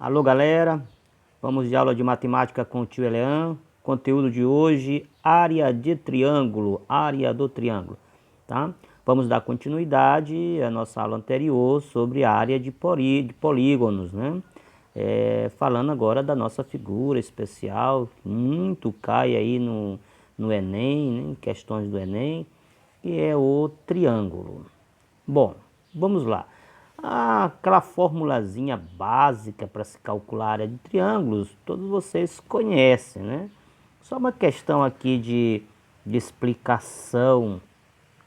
Alô galera, vamos de aula de matemática com o tio Elean. Conteúdo de hoje, área de triângulo, área do triângulo, tá? Vamos dar continuidade à nossa aula anterior sobre a área de polígonos, né? Falando agora da nossa figura especial, muito cai aí no Enem, né? Em questões do Enem, que é o triângulo. Bom, vamos lá. Aquela formulazinha básica para se calcular a área de triângulos, todos vocês conhecem, né? Só uma questão aqui de explicação,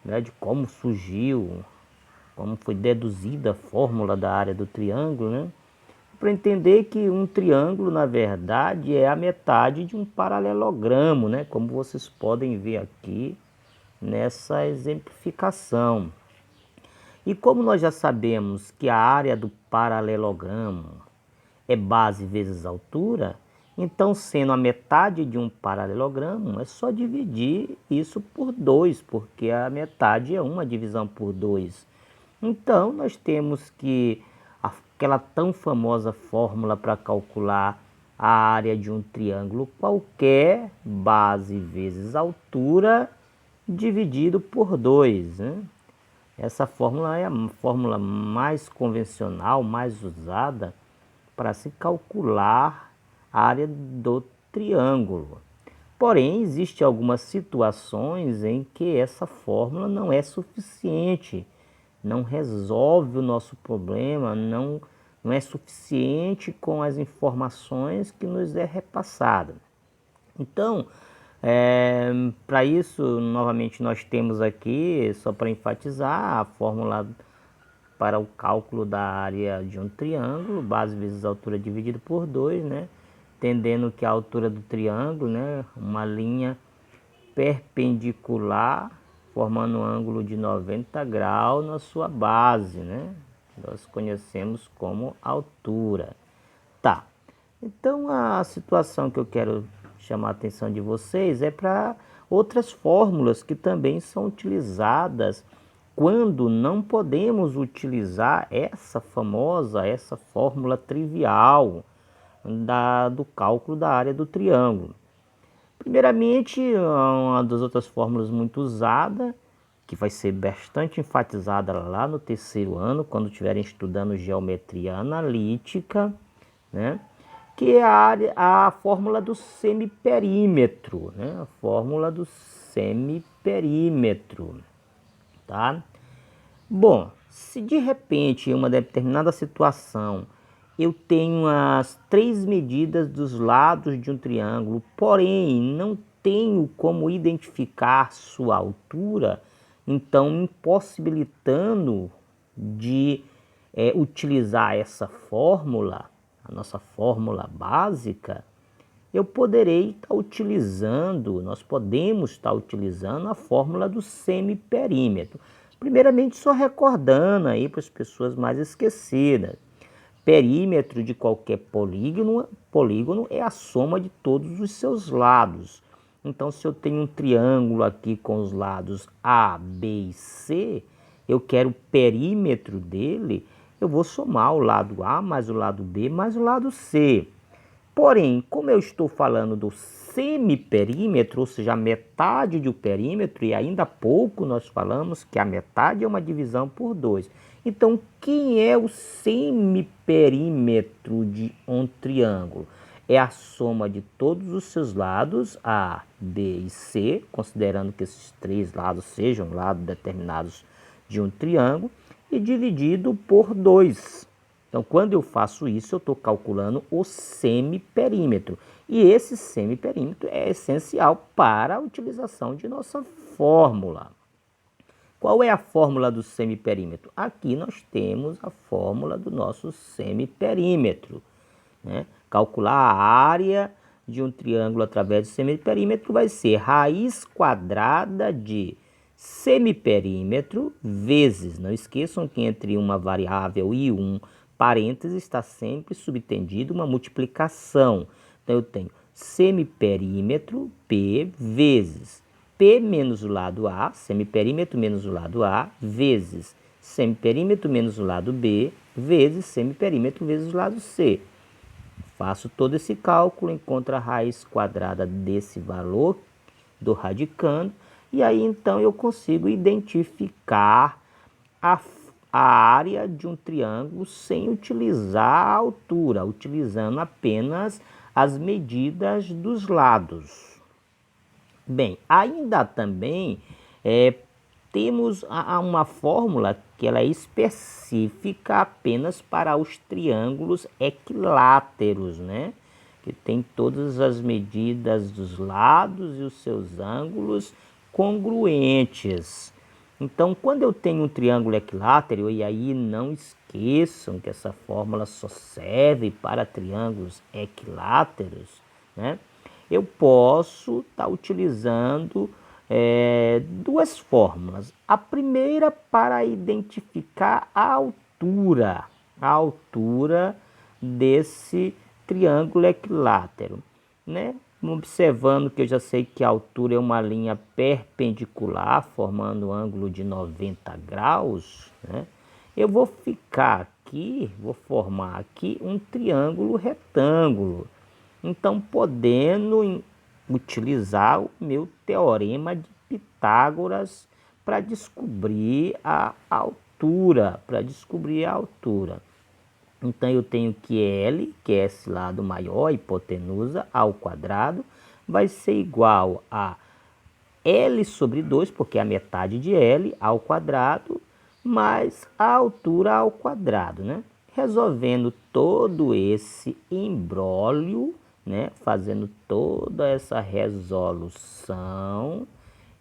né, de como surgiu, como foi deduzida a fórmula da área do triângulo, né? Para entender que um triângulo, na verdade, é a metade de um paralelogramo, né? Como vocês podem ver aqui nessa exemplificação. E como nós já sabemos que a área do paralelogramo é base vezes altura, então sendo a metade de um paralelogramo, é só dividir isso por 2, porque a metade é uma divisão por 2. Então nós temos que aquela tão famosa fórmula para calcular a área de um triângulo qualquer, base vezes altura, dividido por 2, né? Essa fórmula é a fórmula mais convencional, mais usada para se calcular a área do triângulo. Porém, existem algumas situações em que essa fórmula não é suficiente, não resolve o nosso problema, não é suficiente com as informações que nos é repassada. Então, para isso, novamente, nós temos aqui, só para enfatizar, a fórmula para o cálculo da área de um triângulo, base vezes altura dividido por 2, né? Entendendo que a altura do triângulo, né, uma linha perpendicular, formando um ângulo de 90 graus na sua base, né? Nós conhecemos como altura. Tá, então a situação que eu quero chamar a atenção de vocês é para outras fórmulas que também são utilizadas quando não podemos utilizar essa fórmula trivial do cálculo da área do triângulo. Primeiramente, uma das outras fórmulas muito usada, que vai ser bastante enfatizada lá no terceiro ano, quando estiverem estudando geometria analítica, né? Que é a fórmula do semiperímetro, né? A fórmula do semiperímetro, tá? Bom, se de repente em uma determinada situação eu tenho as 3 medidas dos lados de um triângulo, porém não tenho como identificar sua altura, então impossibilitando de utilizar essa fórmula, a nossa fórmula básica, eu poderei estar utilizando, nós podemos estar utilizando a fórmula do semiperímetro. Primeiramente, só recordando aí para as pessoas mais esquecidas. Perímetro de qualquer polígono é a soma de todos os seus lados. Então, se eu tenho um triângulo aqui com os lados A, B e C, eu quero o perímetro dele, eu vou somar o lado A mais o lado B mais o lado C. Porém, como eu estou falando do semiperímetro, ou seja, a metade do perímetro, e ainda há pouco nós falamos que a metade é uma divisão por 2. Então, quem é o semiperímetro de um triângulo? É a soma de todos os seus lados, A, B e C, considerando que esses 3 lados sejam lados determinados de um triângulo, e dividido por 2. Então, quando eu faço isso, eu estou calculando o semiperímetro. E esse semiperímetro é essencial para a utilização de nossa fórmula. Qual é a fórmula do semiperímetro? Aqui nós temos a fórmula do nosso semiperímetro, né? Calcular a área de um triângulo através do semiperímetro vai ser raiz quadrada de semiperímetro vezes, não esqueçam que entre uma variável e um parênteses está sempre subtendido uma multiplicação. Então eu tenho semiperímetro P vezes P menos o lado A, semiperímetro menos o lado A, vezes semiperímetro menos o lado B, vezes semiperímetro vezes o lado C. Faço todo esse cálculo, encontro a raiz quadrada desse valor do radicando, e aí então eu consigo identificar a área de um triângulo sem utilizar a altura, utilizando apenas as medidas dos lados. Bem, ainda também temos uma fórmula que ela é específica apenas para os triângulos equiláteros, né? Que tem todas as medidas dos lados e os seus ângulos congruentes. Então, quando eu tenho um triângulo equilátero, e aí não esqueçam que essa fórmula só serve para triângulos equiláteros, né? Eu posso estar utilizando duas fórmulas. A primeira para identificar a altura desse triângulo equilátero, né? Observando que eu já sei que a altura é uma linha perpendicular, formando um ângulo de 90 graus, né? Eu vou formar aqui um triângulo retângulo. Então, podendo utilizar o meu teorema de Pitágoras para descobrir a altura, Então, eu tenho que L, que é esse lado maior, a hipotenusa, ao quadrado, vai ser igual a L sobre 2, porque é a metade de L, ao quadrado, mais a altura ao quadrado, né? Resolvendo todo esse imbróglio, né? Fazendo toda essa resolução,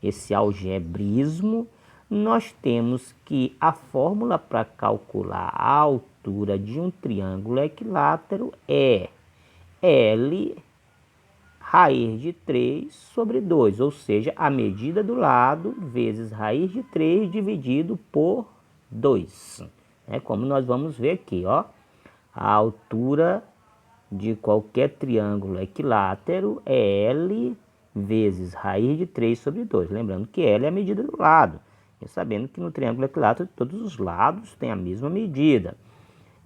esse algebrismo, nós temos que a fórmula para calcular a altura de um triângulo equilátero é L raiz de 3 sobre 2, ou seja, a medida do lado vezes raiz de 3 dividido por 2. É como nós vamos ver aqui, ó. A altura de qualquer triângulo equilátero é L vezes raiz de 3 sobre 2. Lembrando que L é a medida do lado. E sabendo que no triângulo equilátero todos os lados têm a mesma medida.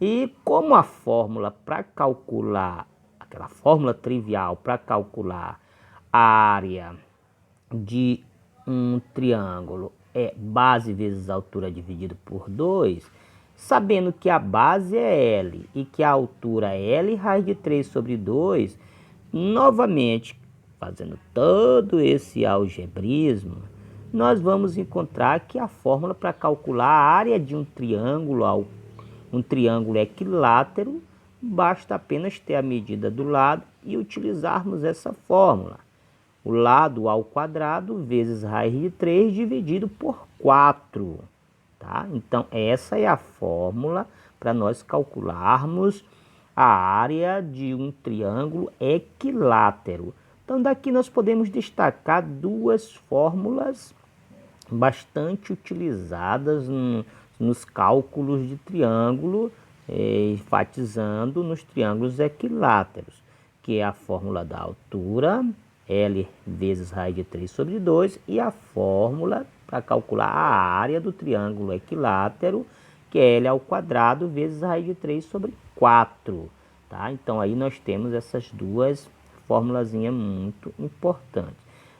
E como a fórmula para calcular, aquela fórmula trivial para calcular a área de um triângulo é base vezes altura dividido por 2, sabendo que a base é L e que a altura é L raiz de 3 sobre 2, novamente, fazendo todo esse algebrismo, nós vamos encontrar que a fórmula para calcular a área de um triângulo equilátero, basta apenas ter a medida do lado e utilizarmos essa fórmula. O lado ao quadrado vezes raiz de 3 dividido por 4. Tá? Então, essa é a fórmula para nós calcularmos a área de um triângulo equilátero. Então, daqui nós podemos destacar duas fórmulas bastante utilizadas nos cálculos de triângulo, enfatizando nos triângulos equiláteros, que é a fórmula da altura, L vezes raiz de 3 sobre 2, e a fórmula para calcular a área do triângulo equilátero, que é L ao quadrado vezes raiz de 3 sobre 4. Tá? Então, aí nós temos essas duas formulazinhas muito importantes.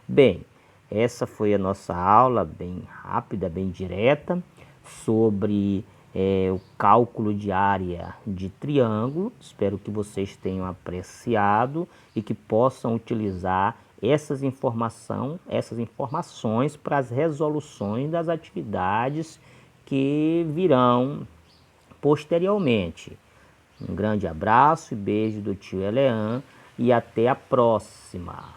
Bem, essa foi a nossa aula bem rápida, bem direta, sobre o cálculo de área de triângulo. Espero que vocês tenham apreciado e que possam utilizar essas informações para as resoluções das atividades que virão posteriormente. Um grande abraço e beijo do tio Elean e até a próxima.